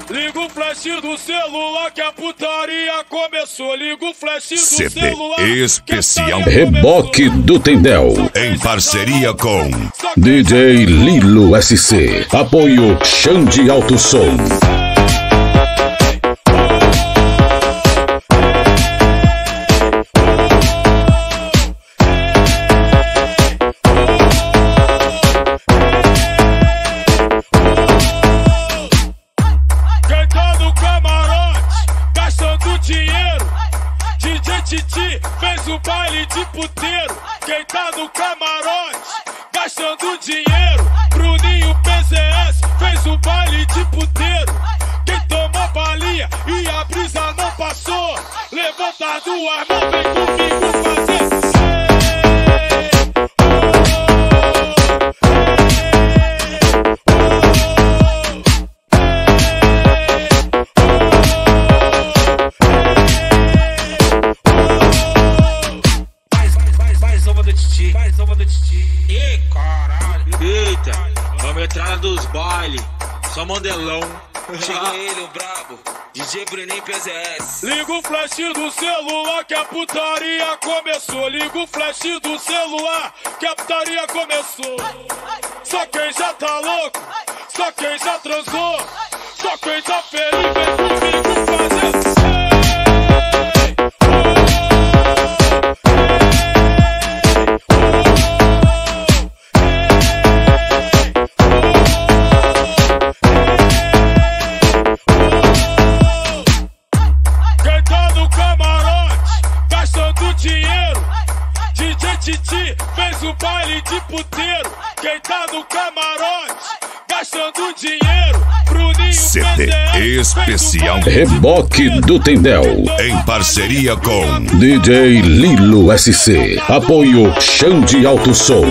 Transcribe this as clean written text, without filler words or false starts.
Liga o flash do celular que a putaria começou. Liga o flash do CD celular especial Reboque do Tendel, em parceria com DJ Lilo SC. Apoio Xande Alto Som. Quem tá no camarote, gastando dinheiro. DJ Titi fez o baile de puteiro. Quem tá no camarote, gastando dinheiro. Bruninho PZS fez o baile de puteiro. Quem tomou balinha e a brisa não passou, levanta as duas mãos, vem comigo fazer. Mais uma do Titi. Ih, caralho. Eita, vamos entrar dos bailes. Só mandelão. Chegou ele, o brabo. DJ Bruninho PZS. Liga o flash do celular que a putaria começou. Liga o flash do celular que a putaria começou. Só quem já tá louco, só quem já transou, só quem tá feliz vem comigo fazer. Quem tá no camarote, gastando dinheiro. DJ Titi fez o baile de puteiro. Quem tá no camarote, gastando dinheiro. Bruninho CD PZS especial Reboque do Tendel, em parceria com DJ Lilo SC. Apoio Xande Alto Som.